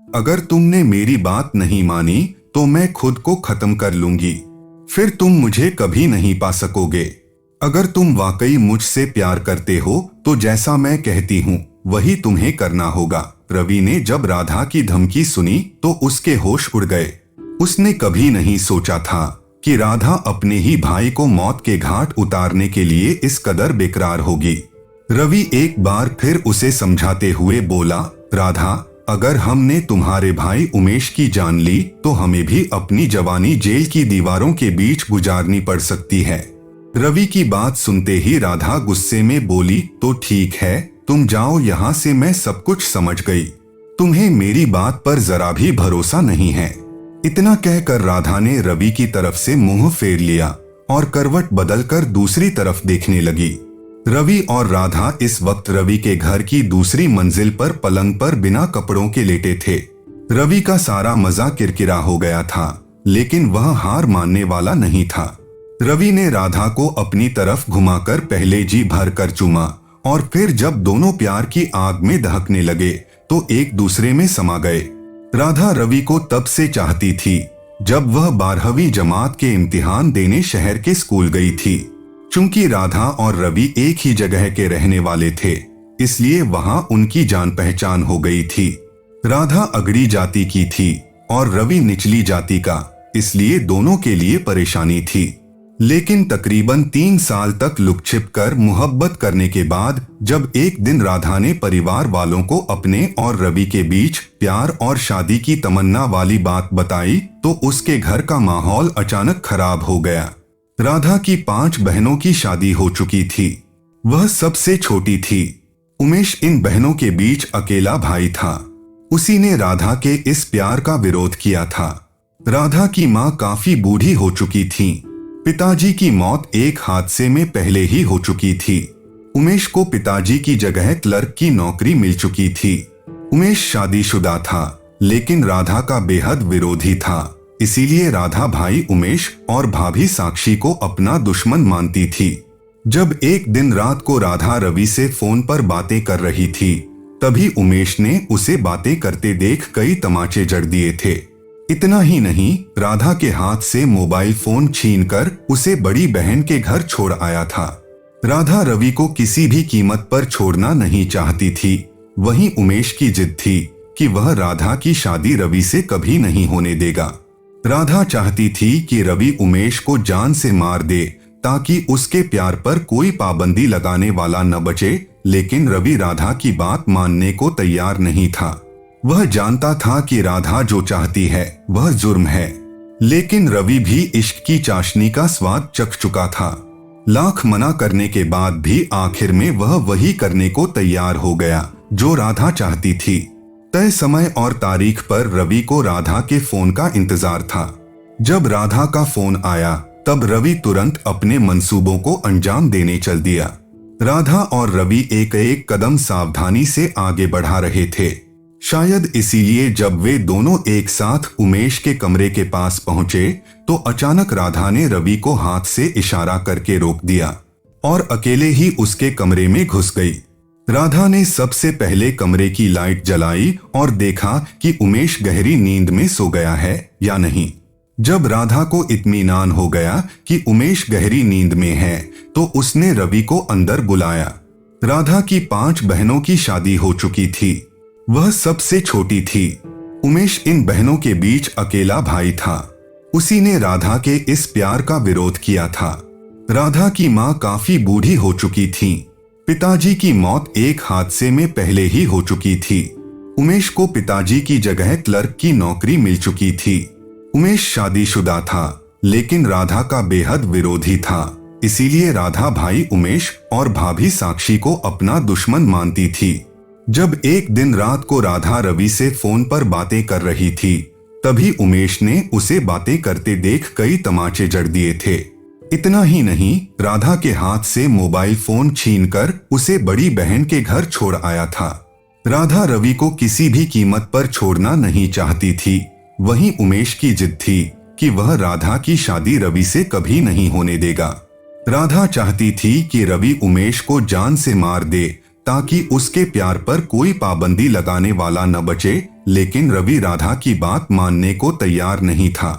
अगर तुमने मेरी बात नहीं मानी तो मैं खुद को खत्म कर लूंगी, फिर तुम मुझे कभी नहीं पा सकोगे। अगर तुम वाकई मुझसे प्यार करते हो तो जैसा मैं कहती हूँ वही तुम्हें करना होगा। रवि ने जब राधा की धमकी सुनी तो उसके होश उड़ गए। उसने कभी नहीं सोचा था कि राधा अपने ही भाई को मौत के घाट उतारने के लिए इस कदर बेकरार होगी। रवि एक बार फिर उसे समझाते हुए बोला, राधा, अगर हमने तुम्हारे भाई उमेश की जान ली तो हमें भी अपनी जवानी जेल की दीवारों के बीच गुजारनी पड़ सकती है। रवि की बात सुनते ही राधा गुस्से में बोली, तो ठीक है, तुम जाओ यहाँ से, मैं सब कुछ समझ गई। तुम्हें मेरी बात पर जरा भी भरोसा नहीं है। इतना कहकर राधा ने रवि की तरफ से मुंह फेर लिया और करवट बदलकर दूसरी तरफ देखने लगी। रवि और राधा इस वक्त रवि के घर की दूसरी मंजिल पर पलंग पर बिना कपड़ों के लेटे थे। रवि का सारा मजा किरकिरा हो गया था, लेकिन वह हार मानने वाला नहीं था। रवि ने राधा को अपनी तरफ घुमाकर पहले जी भर कर चूमा और फिर जब दोनों प्यार की आग में दहकने लगे तो एक दूसरे में समा गए। राधा रवि को तब से चाहती थी जब वह 12वीं जमात के इम्तिहान देने शहर के स्कूल गई थी। चूंकि राधा और रवि एक ही जगह के रहने वाले थे, इसलिए वहां उनकी जान पहचान हो गई थी। राधा अगड़ी जाति की थी और रवि निचली जाति का, इसलिए दोनों के लिए परेशानी थी। लेकिन तकरीबन 3 साल तक लुक छिप कर मोहब्बत करने के बाद जब एक दिन राधा ने परिवार वालों को अपने और रवि के बीच प्यार और शादी की तमन्ना वाली बात बताई तो उसके घर का माहौल अचानक खराब हो गया। राधा की 5 बहनों की शादी हो चुकी थी। वह सबसे छोटी थी। उमेश इन बहनों के बीच अकेला भाई था। उसी ने राधा के इस प्यार का विरोध किया था। राधा की माँ काफी बूढ़ी हो चुकी थी। पिताजी की मौत एक हादसे में पहले ही हो चुकी थी। उमेश को पिताजी की जगह क्लर्क की नौकरी मिल चुकी थी। उमेश शादीशुदा था, लेकिन राधा का बेहद विरोधी था। इसीलिए राधा भाई उमेश और भाभी साक्षी को अपना दुश्मन मानती थी। जब एक दिन रात को राधा रवि से फोन पर बातें कर रही थी, तभी उमेश ने उसे बातें करते देख कई तमाचे जड़ दिए थे। इतना ही नहीं, राधा के हाथ से मोबाइल फोन छीनकर उसे बड़ी बहन के घर छोड़ आया था। राधा रवि को किसी भी कीमत पर छोड़ना नहीं चाहती थी। वहीं उमेश की जिद थी कि वह राधा की शादी रवि से कभी नहीं होने देगा। राधा चाहती थी कि रवि उमेश को जान से मार दे ताकि उसके प्यार पर कोई पाबंदी लगाने वाला न बचे, लेकिन रवि राधा की बात मानने को तैयार नहीं था। वह जानता था कि राधा जो चाहती है वह जुर्म है, लेकिन रवि भी इश्क की चाशनी का स्वाद चख चुका था। लाख मना करने के बाद भी आखिर में वह वही करने को तैयार हो गया जो राधा चाहती थी। तय समय और तारीख पर रवि को राधा के फोन का इंतजार था। जब राधा का फोन आया तब रवि तुरंत अपने मंसूबों को अंजाम देने चल दिया। राधा और रवि एक एक कदम सावधानी से आगे बढ़ा रहे थे। शायद इसीलिए जब वे दोनों एक साथ उमेश के कमरे के पास पहुंचे तो अचानक राधा ने रवि को हाथ से इशारा करके रोक दिया और अकेले ही उसके कमरे में घुस गई। राधा ने सबसे पहले कमरे की लाइट जलाई और देखा कि उमेश गहरी नींद में सो गया है या नहीं। जब राधा को इत्मीनान हो गया कि उमेश गहरी नींद में है तो उसने रवि को अंदर बुलाया। राधा की 5 बहनों की शादी हो चुकी थी। वह सबसे छोटी थी। उमेश इन बहनों के बीच अकेला भाई था। उसी ने राधा के इस प्यार का विरोध किया था। राधा की माँ काफी बूढ़ी हो चुकी थी। पिताजी की मौत एक हादसे में पहले ही हो चुकी थी। उमेश को पिताजी की जगह क्लर्क की नौकरी मिल चुकी थी। उमेश शादीशुदा था, लेकिन राधा का बेहद विरोधी था। इसीलिए राधा भाई उमेश और भाभी साक्षी को अपना दुश्मन मानती थी। जब एक दिन रात को राधा रवि से फोन पर बातें कर रही थी, तभी उमेश ने उसे बातें करते देख कई तमाचे जड़ दिए थे। इतना ही नहीं, राधा के हाथ से मोबाइल फोन छीनकर उसे बड़ी बहन के घर छोड़ आया था। राधा रवि को किसी भी कीमत पर छोड़ना नहीं चाहती थी। वहीं उमेश की जिद थी कि वह राधा की शादी रवि से कभी नहीं होने देगा। राधा चाहती थी कि रवि उमेश को जान से मार दे ताकि उसके प्यार पर कोई पाबंदी लगाने वाला न बचे। लेकिन रवि राधा की बात मानने को तैयार नहीं था।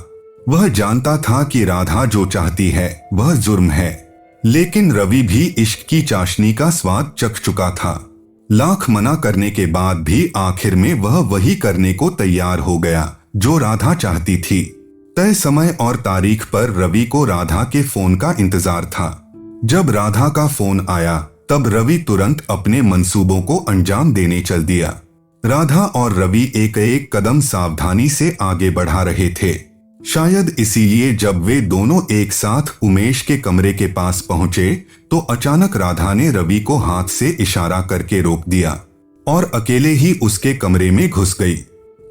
वह जानता था कि राधा जो चाहती है वह जुर्म है, लेकिन रवि भी इश्क की चाशनी का स्वाद चख चुका था। लाख मना करने के बाद भी आखिर में वह वही करने को तैयार हो गया जो राधा चाहती थी। तय समय और तारीख पर रवि को राधा के फोन का इंतजार था। जब राधा का फोन आया तब रवि तुरंत अपने मंसूबों को अंजाम देने चल दिया। राधा और रवि एक एक कदम सावधानी से आगे बढ़ा रहे थे। शायद इसीलिए जब वे दोनों एक साथ उमेश के कमरे के पास पहुंचे तो अचानक राधा ने रवि को हाथ से इशारा करके रोक दिया और अकेले ही उसके कमरे में घुस गई।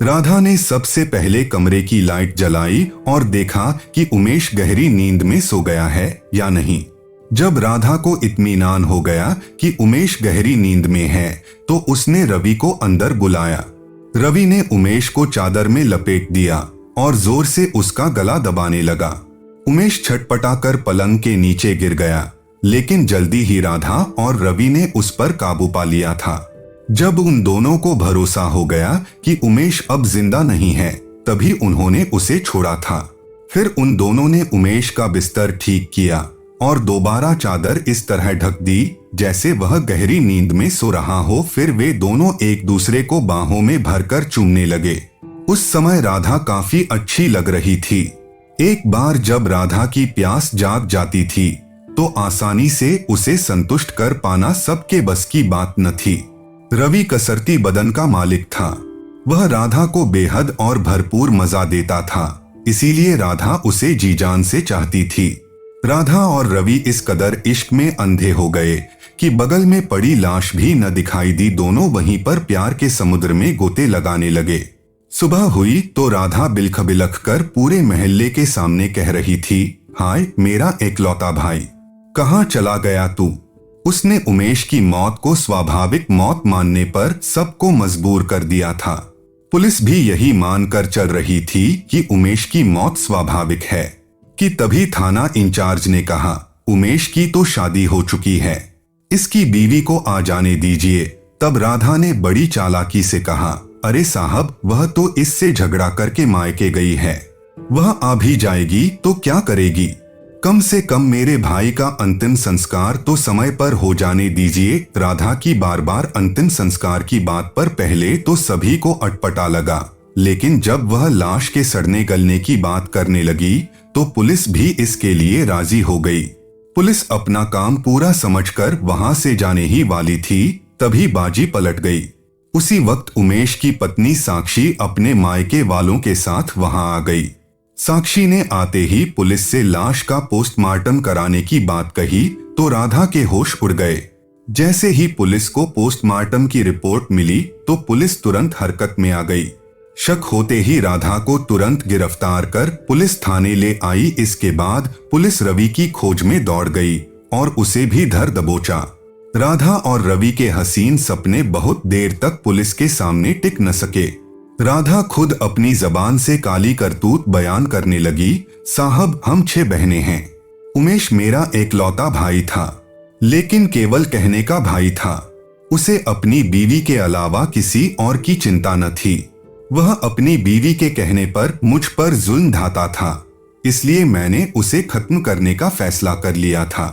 राधा ने सबसे पहले कमरे की लाइट जलाई और देखा कि उमेश गहरी नींद में सो गया है या नहीं। जब राधा को इत्मीनान हो गया कि उमेश गहरी नींद में है तो उसने रवि को अंदर बुलाया। रवि ने उमेश को चादर में लपेट दिया और जोर से उसका गला दबाने लगा। उमेश छटपटाकर पलंग के नीचे गिर गया, लेकिन जल्दी ही राधा और रवि ने उस पर काबू पा लिया था। जब उन दोनों को भरोसा हो गया कि उमेश अब जिंदा नहीं है, तभी उन्होंने उसे छोड़ा था। फिर उन दोनों ने उमेश का बिस्तर ठीक किया और दोबारा चादर इस तरह ढक दी जैसे वह गहरी नींद में सो रहा हो। फिर वे दोनों एक दूसरे को बाहों में भरकर चूमने लगे। उस समय राधा काफी अच्छी लग रही थी। एक बार जब राधा की प्यास जाग जाती थी तो आसानी से उसे संतुष्ट कर पाना सबके बस की बात न थी। रवि कसरती बदन का मालिक था। वह राधा को बेहद और भरपूर मजा देता था, इसीलिए राधा उसे जी जान से चाहती थी। राधा और रवि इस कदर इश्क में अंधे हो गए कि बगल में पड़ी लाश भी न दिखाई दी। दोनों वहीं पर प्यार के समुद्र में गोते लगाने लगे। सुबह हुई तो राधा बिलख बिलख कर पूरे मोहल्ले के सामने कह रही थी, हाय मेरा एकलौता भाई, कहाँ चला गया तू। उसने उमेश की मौत को स्वाभाविक मौत मानने पर सबको मजबूर कर दिया था। पुलिस भी यही मानकर चल रही थी कि उमेश की मौत स्वाभाविक है कि तभी थाना इंचार्ज ने कहा, उमेश की तो शादी हो चुकी है, इसकी बीवी को आ जाने दीजिए। तब राधा ने बड़ी चालाकी से कहा, अरे साहब, वह तो इससे झगड़ा करके मायके गई है, वह आ भी जाएगी तो क्या करेगी। कम से कम मेरे भाई का अंतिम संस्कार तो समय पर हो जाने दीजिए। राधा की बार बार अंतिम संस्कार की बात पर पहले तो सभी को अटपटा लगा, लेकिन जब वह लाश के सड़ने गलने की बात करने लगी तो पुलिस भी इसके लिए राजी हो गई। पुलिस अपना काम पूरा समझकर वहां से जाने ही वाली थी, तभी बाजी पलट गई। उसी वक्त उमेश की पत्नी साक्षी अपने मायके वालों के साथ वहां आ गई। साक्षी ने आते ही पुलिस से लाश का पोस्टमार्टम कराने की बात कही तो राधा के होश उड़ गए। जैसे ही पुलिस को पोस्टमार्टम की रिपोर्ट मिली तो पुलिस तुरंत हरकत में आ गई। शक होते ही राधा को तुरंत गिरफ्तार कर पुलिस थाने ले आई। इसके बाद पुलिस रवि की खोज में दौड़ गई और उसे भी धर दबोचा। राधा और रवि के हसीन सपने बहुत देर तक पुलिस के सामने टिक न सके। राधा खुद अपनी जबान से काली करतूत बयान करने लगी, साहब हम 6 बहनें हैं। उमेश मेरा एकलौता भाई था, लेकिन केवल कहने का भाई था। उसे अपनी बीवी के अलावा किसी और की चिंता न थी। वह अपनी बीवी के कहने पर मुझ पर जुल्म ढाता था, इसलिए मैंने उसे खत्म करने का फैसला कर लिया था।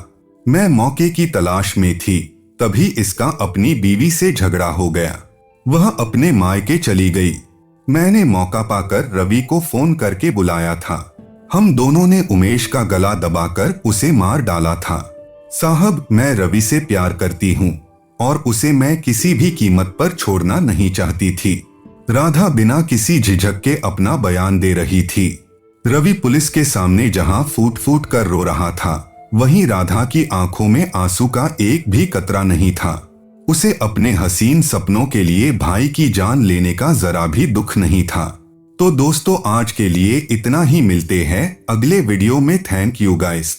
मैं मौके की तलाश में थी, तभी इसका अपनी बीवी से झगड़ा हो गया। वह अपने मायके चली गई। मैंने मौका पाकर रवि को फोन करके बुलाया था। हम दोनों ने उमेश का गला दबाकर उसे मार डाला था। साहब, मैं रवि से प्यार करती हूँ और उसे मैं किसी भी कीमत पर छोड़ना नहीं चाहती थी। राधा बिना किसी झिझक के अपना बयान दे रही थी। रवि पुलिस के सामने जहां फूट फूट कर रो रहा था, वहीं राधा की आंखों में आंसू का एक भी कतरा नहीं था। उसे अपने हसीन सपनों के लिए भाई की जान लेने का जरा भी दुख नहीं था। तो दोस्तों, आज के लिए इतना ही। मिलते हैं अगले वीडियो में। Thank you guys.